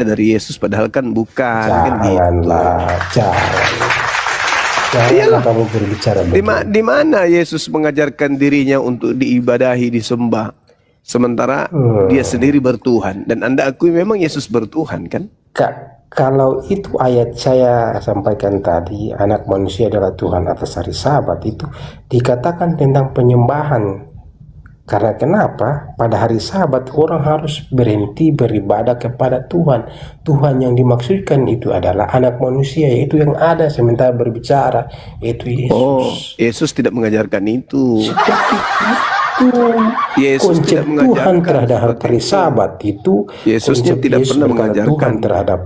dari Yesus, padahal kan bukan. Janganlah, janganlah kamu berbicara begitu. Di mana Yesus mengajarkan dirinya untuk diibadahi, disembah, sementara dia sendiri bertuhan? Dan Anda akui memang Yesus bertuhan, kan? Kalau itu ayat saya sampaikan tadi, anak manusia adalah Tuhan atas hari Sabat, itu dikatakan tentang penyembahan. Karena kenapa? Pada hari Sabat orang harus berhenti beribadah kepada Tuhan. Tuhan yang dimaksudkan itu adalah anak manusia, yaitu yang ada sementara berbicara, yaitu Yesus. Oh, Yesus tidak mengajarkan itu. Seperti itu. Yesus konsep tidak mengajarkan Tuhan terhadap hari Sabat itu, Yesusnya tidak pernah mengajarkan Tuhan terhadap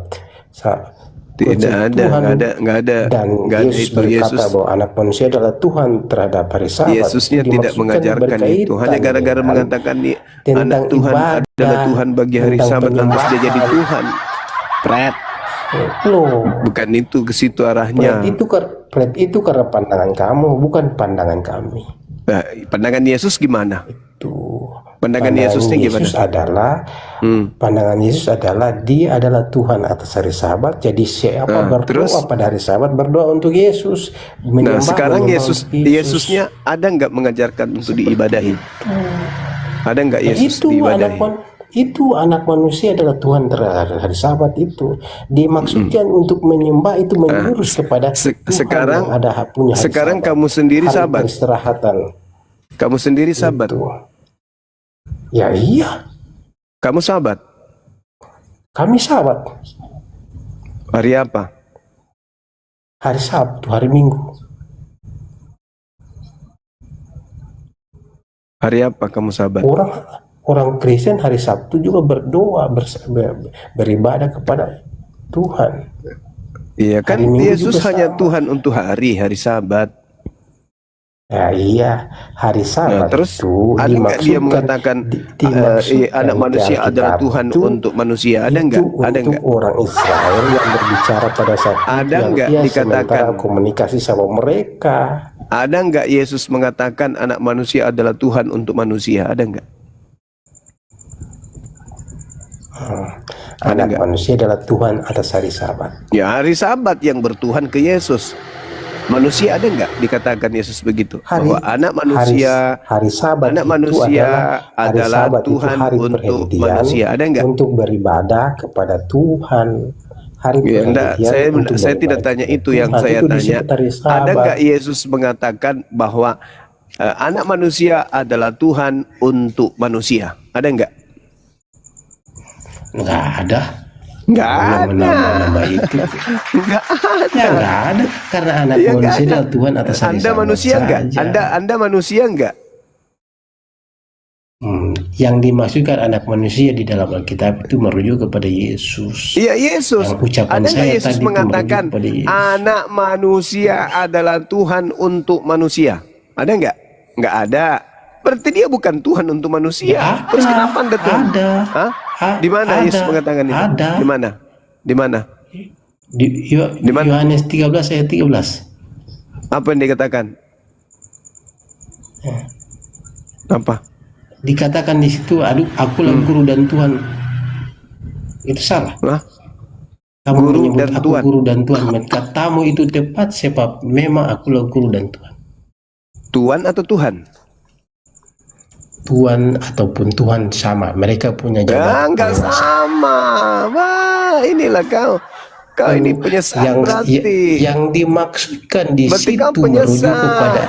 tidak ada. Dan Yesus berkata bahwa anak manusia adalah Tuhan terhadap hari Sabat. Yesusnya tidak mengajarkan itu. Hanya gara-gara mengatakan anak Tuhan adalah Tuhan bagi hari Sabat, lantas dia jadi Tuhan. Pret. Loh, bukan itu, ke situ arahnya. Pret itu karena pandangan kamu, bukan pandangan kami. Nah, pandangan Yesus gimana? Pandangan Yesusnya gimana? Pandangan Yesus adalah dia adalah Tuhan atas hari Sabat. Jadi siapa berdoa pada hari Sabat berdoa untuk Yesus. Nah, sekarang Yesusnya ada nggak mengajarkan untuk diibadahi? Ada nggak Yesus diibadahi? Itu anak manusia adalah Tuhan terhadap hari Sabat itu dimaksudkan untuk menyembah, itu menjurus kepada Tuhan yang ada punya hari sekarang Sabat. Kamu sendiri hari Sabat. Peristirahatan. Kamu sendiri Sabat. Ya iya. Kamu Sabat. Kami Sabat. Hari apa? Hari Sabtu, hari Minggu. Hari apa kamu Sabat? Orang Kristen hari Sabtu juga berdoa, beribadah kepada Tuhan. Iya kan, Yesus hanya Tuhan untuk hari Sabat. Ya iya, hari Sabat. Nah, terus ada nggak dia mengatakan anak manusia adalah Tuhan untuk manusia? Ada nggak? Ada nggak? Orang Israel yang berbicara pada saat ada nggak dikatakan komunikasi sama mereka? Ada nggak Yesus mengatakan anak manusia adalah Tuhan untuk manusia? Ada nggak? Anak manusia adalah Tuhan atas hari Sabat. Ya, hari Sabat yang bertuhan ke Yesus. Manusia ada nggak dikatakan Yesus begitu? Bahwa anak manusia, hari Sabat anak manusia adalah Tuhan untuk manusia. Ada nggak? Untuk beribadah kepada Tuhan. Hari saya tidak tanya itu, yang saya tanya, ada nggak Yesus mengatakan bahwa anak manusia adalah Tuhan untuk manusia? Ada nggak? Nggak ada. Nggak ada. Nama itu. Nggak ada. Karena anak manusia adalah Tuhan atas hari Anda manusia nggak? Anda manusia nggak? Yang dimaksudkan anak manusia di dalam Alkitab itu merujuk kepada Yesus. Iya, Yesus. Ada nggak Yesus mengatakan anak manusia adalah Tuhan untuk manusia? Ada nggak? Nggak ada. Berarti dia bukan Tuhan untuk manusia. Ya, terus kenapa Anda Tuhan? Ada. Di mana Yesus mengatakan itu? Ada. Di mana? Di mana? Di Yohanes 13 ayat 13. Apa yang dikatakan? Apa? Dikatakan di situ, akulah guru dan Tuhan. Itu salah. Kamu guru menyebut dan aku Tuhan. Guru dan Tuhan. Katamu itu tepat, sebab memang akulah guru dan Tuhan. Tuhan atau Tuhan? Tuhan ataupun Tuhan sama, mereka punya jabatan. Enggak sama. Wah, inilah kau ini penyesat berarti. Yang dimaksudkan di berarti situ merujuk kepada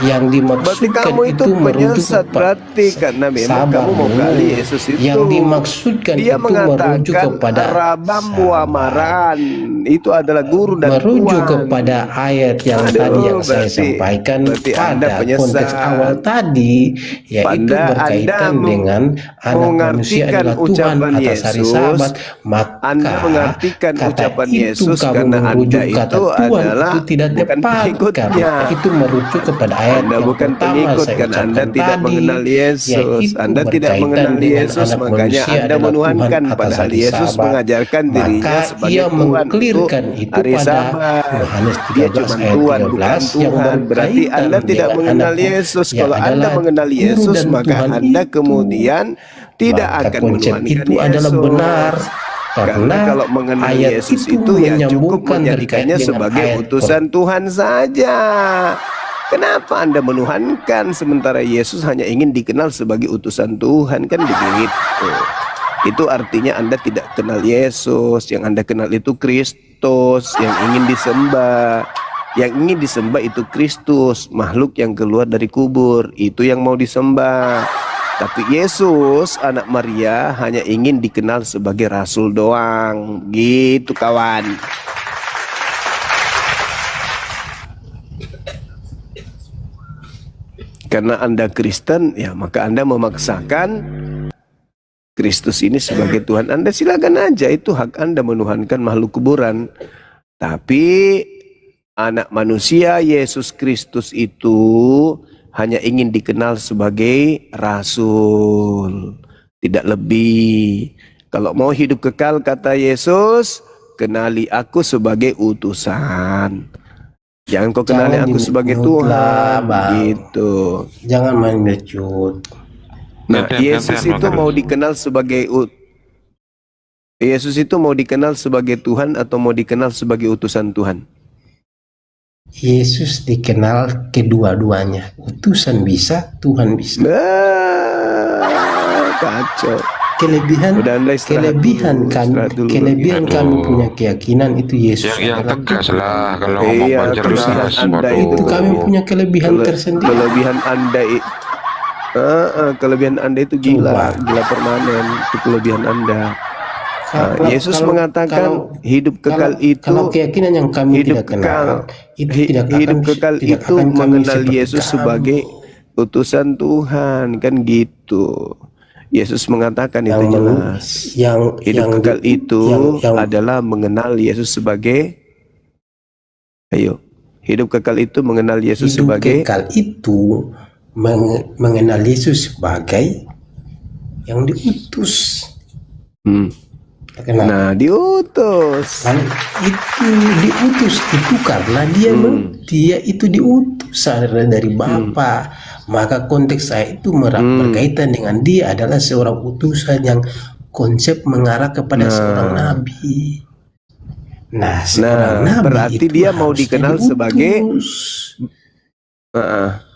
yang dimaksudkan. Berarti kamu itu penyesat berarti, karena memang kamu mau kali Yesus itu. Yang dimaksudkan dia itu merujuk kepada Rabam Muamaran, itu adalah guru dan merujuk Tuhan. Kepada ayat yang tadi yang saya sampaikan pada konteks awal tadi, yaitu berkaitan dengan anak manusia adalah Tuhan atas hari Sabat. Maka Anda mengartikan ucapan Yesus karena merujuk Anda kata itu Tuhan adalah itu tidak tepat, karena itu merujuk kepada ayat Anda bukan pengikut, karena Anda tidak mengenal Yesus. Anda tidak mengenal Yesus, makanya Anda menuhankan, padahal Yesus mengajarkan dirinya sebagai Tuhan untuk hari Sabat. Dia cuma Tuhan, bukan Tuhan. Berarti Anda tidak mengenal Yesus. Kalau Anda mengenal Yesus, maka Anda kemudian tidak akan menuhankan Yesus. Itu adalah benar. Karena kalau mengenal Yesus itu ya cukup menjadikannya sebagai utusan Tuhan saja. Kenapa Anda menuhankan sementara Yesus hanya ingin dikenal sebagai utusan Tuhan? Kan begitu. Itu artinya Anda tidak kenal Yesus. Yang Anda kenal itu Kristus yang ingin disembah. Yang ingin disembah itu Kristus, makhluk yang keluar dari kubur. Itu yang mau disembah. Tapi Yesus, anak Maria, hanya ingin dikenal sebagai rasul doang. Gitu kawan. Karena Anda Kristen, ya maka Anda memaksakan Kristus ini sebagai Tuhan Anda. Silakan aja, itu hak Anda menuhankan makhluk kuburan. Tapi anak manusia Yesus Kristus itu hanya ingin dikenal sebagai rasul, tidak lebih. Kalau mau hidup kekal, kata Yesus, kenali aku sebagai utusan. Jangan kau kenali aku sebagai Tuhan, gitu. Jangan main mecut. Nah, Yesus itu mau dikenal sebagai Tuhan atau mau dikenal sebagai utusan Tuhan? Yesus dikenal kedua-duanya, utusan bisa, Tuhan bisa. Kacau. Kelebihan kami punya keyakinan itu Yesus yang tegas lah kalau ngomong jelas. Itu kami punya kelebihan tersendiri. Kelebihan Anda itu gila permanen. Itu kelebihan Anda. Yesus mengatakan hidup kekal itu, kalau keyakinan yang kami tidak kenal, hidup kekal itu mengenal Yesus sebagai utusan Tuhan, kan gitu. Yesus mengatakan itu jelas. Hidup kekal itu adalah mengenal Yesus sebagai, hidup kekal itu mengenal Yesus sebagai, kekal itu mengenal Yesus sebagai yang diutus. Nah, diutus. Itu diutus itu karena dia itu diutus dari Bapa. Maka konteks saya itu berkaitan dengan dia adalah seorang utusan yang konsep mengarah kepada seorang nabi. Nah, nabi berarti dia mau dikenal sebagai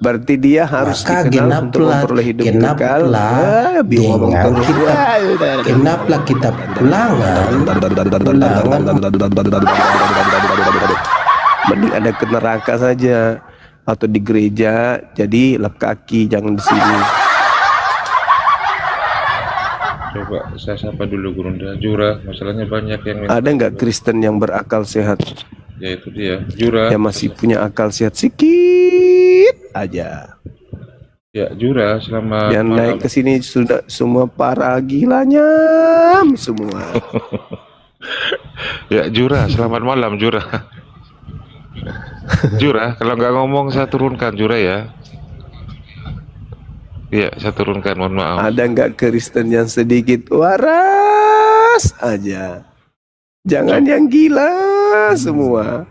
berarti dia harus dikenal untuk memperoleh hidup kekal. Genaplah kitab Ulangan. Mending ada ke neraka saja atau di gereja, jadi lap kaki, jangan di sini. Coba saya sapa dulu Gurunda. Jura, masalahnya banyak yang ada nggak Kristen yang berakal sehat? Ya itu dia, Jura. Yang masih punya akal sehat sedikit aja. Ya Jura, selamat yang malam. Naik ke sini sudah semua para gilanya semua. Ya Jura, selamat malam Jura. Jura, kalau nggak ngomong saya turunkan Jura ya. Iya, saya turunkan, mohon maaf. Ada nggak Kristen yang sedikit waras aja? Jangan yang gila semua.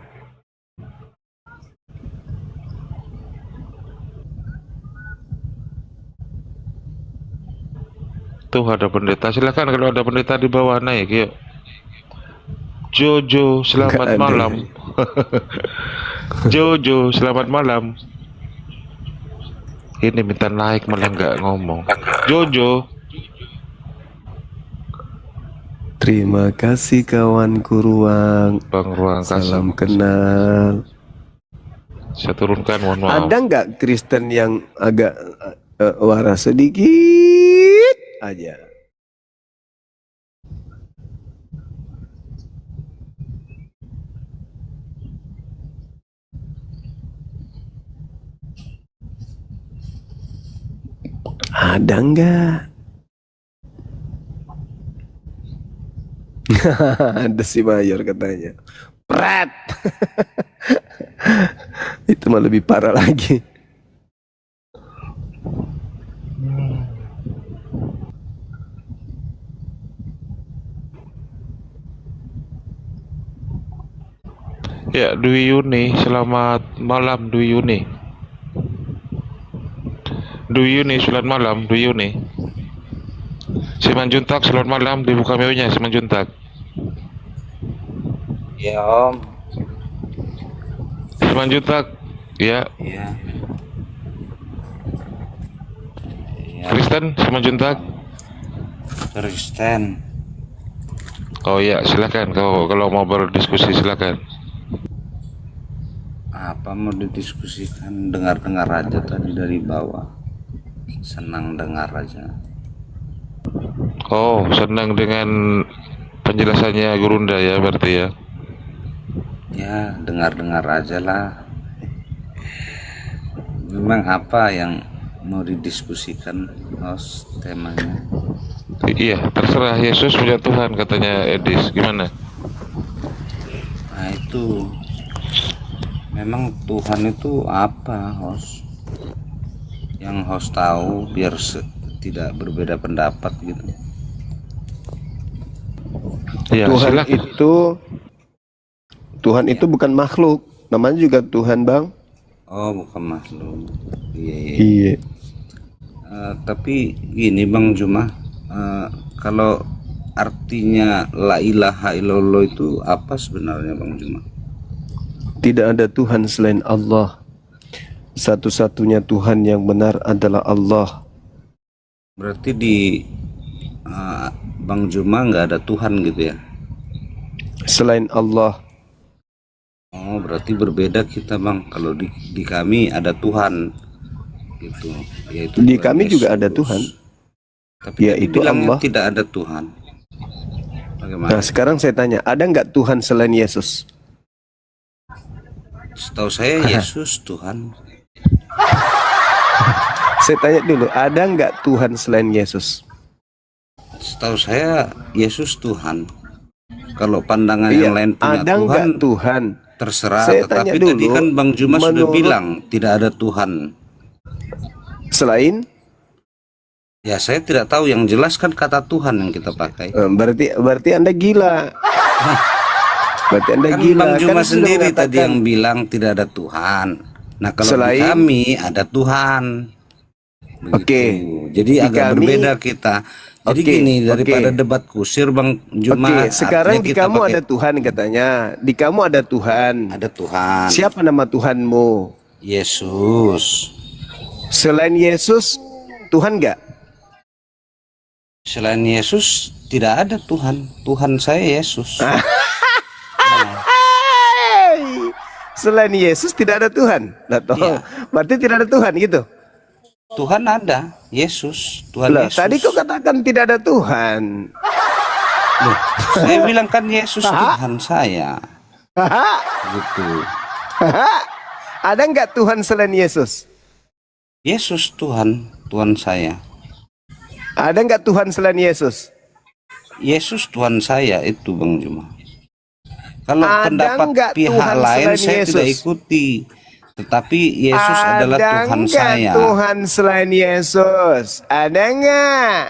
Tuh ada pendeta, silakan kalau ada pendeta di bawah naik yuk. Jojo, selamat malam. Jojo, selamat malam. Ini minta naik malah nggak ngomong. Jojo. Terima kasih kawanku Ruang. Bang Ruang, salam kenal. Saya turunkan, mohon maaf. Ada nggak Kristen yang agak waras sedikit aja? Ada nggak? Ada si Mayor katanya. Pret. Itu mah lebih parah lagi. Ya, Dwi Yuni, selamat malam Dwi Yuni. Dwi Yuni, selamat malam Dwi Yuni. Simanjuntak, selamat malam, dibuka meunya Simanjuntak. Ya Om. Simanjuntak. Ya. Iya. Iya. Kristen Simanjuntak. Kristen. Oh ya, silakan. Kalau mau berdiskusi silakan. Apa mau didiskusikan? Dengar-dengar aja tadi dari bawah. Senang dengar aja. Oh, senang dengan penjelasannya Gurunda ya berarti ya. Ya, dengar-dengar aja lah. Memang apa yang mau didiskusikan, host, temanya? Iya, terserah. Yesus punya Tuhan katanya Edis. Gimana? Nah itu, memang Tuhan itu apa, host? Yang host tahu biar tidak berbeda pendapat gitu. Ya, Tuhan silakan. itu bukan makhluk, namanya juga Tuhan, Bang. Oh, bukan makhluk. Iya, iya. Iya. Tapi gini Bang Juma, kalau artinya la ilaha illallah itu apa sebenarnya Bang Juma? Tidak ada Tuhan selain Allah. Satu-satunya Tuhan yang benar adalah Allah. Berarti di Bang Juma nggak ada Tuhan gitu ya? Selain Allah. Oh, berarti berbeda kita Bang. Kalau di kami ada Tuhan gitu. Yaitu Di Tuhan kami juga Yesus. ada Tuhan. Tapi Yaitu bilangnya Allah. tidak ada Tuhan. Bagaimana? Nah, sekarang saya tanya, ada nggak Tuhan selain Yesus? Setahu saya Yesus Tuhan. Saya tanya dulu, ada nggak Tuhan selain Yesus? Setahu saya Yesus Tuhan. Kalau pandangan Iya, yang lain punya ada Tuhan, nggak Tuhan? terserah. Saya Tetapi tanya tadi dulu, kan Bang Juma sudah menurut- bilang tidak ada Tuhan. Selain? Ya saya tidak tahu, yang jelas kan kata Tuhan yang kita pakai. Berarti Anda gila. Berarti Anda Kan gila. Bang Juma Kan sudah sendiri tadi mengatakan, yang bilang tidak ada Tuhan. Nah kalau di Selain- kami ada Tuhan. Begitu. Oke. Jadi Di agak kami- berbeda kita. Jadi Oke, gini, daripada oke. debat kusir Bang Juma. Oke, sekarang artinya di kita kamu pakai ada Tuhan katanya. Di kamu ada Tuhan. ada Tuhan. Siapa nama Tuhanmu? Yesus. Selain Yesus, Tuhan nggak? Selain Yesus tidak ada Tuhan. Tuhan saya Yesus. Hai! Selain Yesus tidak ada Tuhan. Nah, toh, Iya. berarti tidak ada Tuhan gitu. Tuhan ada, Yesus, Tuhan Lah, Yesus. tadi kau katakan tidak ada Tuhan. Loh, saya bilang kan Yesus Tuhan saya. Haha, Gitu. haha. Ada nggak Tuhan selain Yesus? Yesus Tuhan, Tuhan saya. Ada nggak Tuhan selain Yesus? Yesus Tuhan saya itu Bang Juma. Kalau Ada pendapat nggak pihak Tuhan lain selain saya tidak Yesus? ikuti. Tetapi Yesus adalah Tuhan nggak saya. Tuhan selain Yesus? Ada nggak?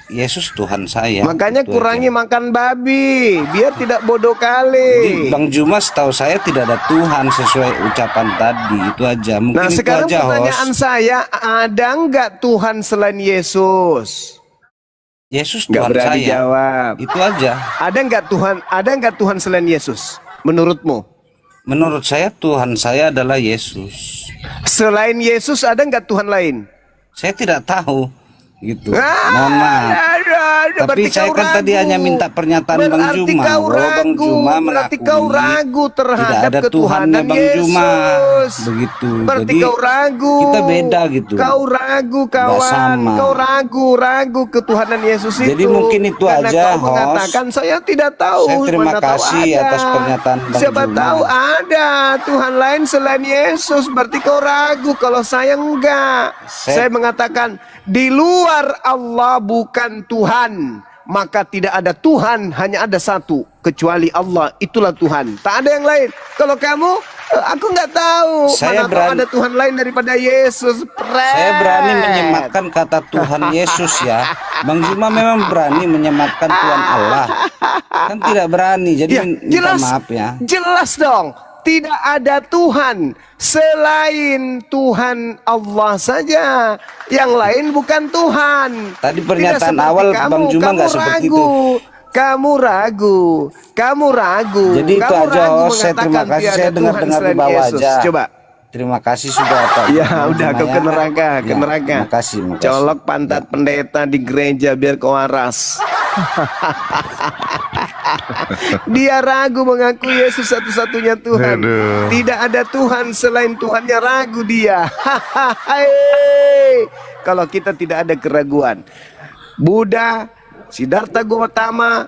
Yesus Tuhan saya. Makanya Itu kurangi aja. makan babi, biar tidak bodoh Jadi, kali. Bang Juma setahu saya tidak ada Tuhan sesuai ucapan tadi. Itu aja. Mungkin Nah, itu sekarang aja, pertanyaan host. saya, ada nggak Tuhan selain Yesus? Yesus Nggak Tuhan berani saya. jawab. Itu aja. Ada nggak Tuhan selain Yesus? Menurutmu? Menurut saya Tuhan saya adalah Yesus. Selain Yesus ada nggak Tuhan lain? Saya tidak tahu gitu. Ah, Mohon maaf. Tapi berarti saya kau kan tadi ragu. hanya minta pernyataan Bang Berarti Juma. kau Bahwa Bang ragu. Juma Berarti mengakui kau ragu terhadap tidak ada Tuhannya ketuhanan Bang Juma. Yesus. Begitu. Berarti Jadi kau ragu. kita beda gitu. Kau ragu Nggak kawan. sama. Kau ragu ketuhanan Yesus itu. Jadi mungkin itu karena aja, kau host. mengatakan saya tidak tahu. Saya terima Mana tahu kasih ada. atas pernyataan Bang Siapa Juma. tahu ada Tuhan lain selain Yesus. Berarti kau ragu. Kalau saya enggak. Saya mengatakan di luar Allah bukan Tuhan, maka tidak ada Tuhan, hanya ada satu, kecuali Allah, itulah Tuhan, tak ada yang lain. Kalau kamu, aku nggak tahu, Saya mana tahu berani- ada Tuhan lain daripada Yesus. Saya berani menyematkan kata Tuhan Yesus ya. Bang Juma memang berani menyematkan Tuhan Allah. Kan tidak berani. Jadi Ya, minta jelas, maaf ya. jelas dong. Tidak ada Tuhan selain Tuhan Allah saja. Yang lain bukan Tuhan. Tadi Tidak pernyataan seperti awal kamu, Bang Juma kamu nggak seperti ragu. itu. Kamu ragu. Jadi itu kamu aja, ragu saya terima mengatakan kasih, tiada saya Tuhan dengar-dengar di selain bawah Yesus. aja. Coba. Terima kasih sudah Pak. Ya udah, kau ke neraka, ke Ya, neraka. makasih. Colok pantat pendeta di gereja biar kau waras. Dia ragu mengaku Yesus satu-satunya Tuhan. Aduh. Tidak ada Tuhan selain Tuhannya, ragu dia. Kalau kita tidak ada keraguan, Buddha, Siddhartha Gautama,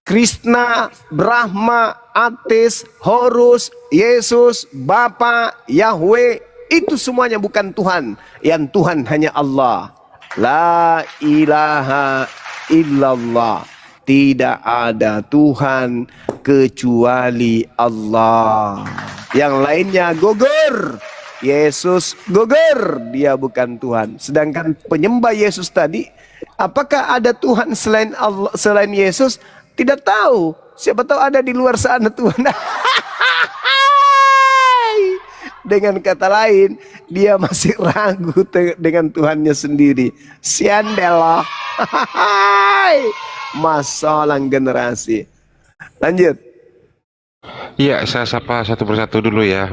Krishna, Brahma, Ateis, Horus, Yesus, Bapa, Yahweh, itu semuanya bukan Tuhan. Yang Tuhan hanya Allah. La ilaha illallah. Tidak ada Tuhan kecuali Allah. Yang lainnya gugur. Yesus gugur, dia bukan Tuhan. Sedangkan penyembah Yesus tadi, apakah ada Tuhan selain Allah, selain Yesus? Tidak tahu. Siapa tahu ada di luar sana Tuhan. Dengan kata lain, dia masih ragu dengan Tuhannya sendiri. Siandeloh. Masalah generasi. Lanjut. Iya, saya sapa satu persatu dulu ya.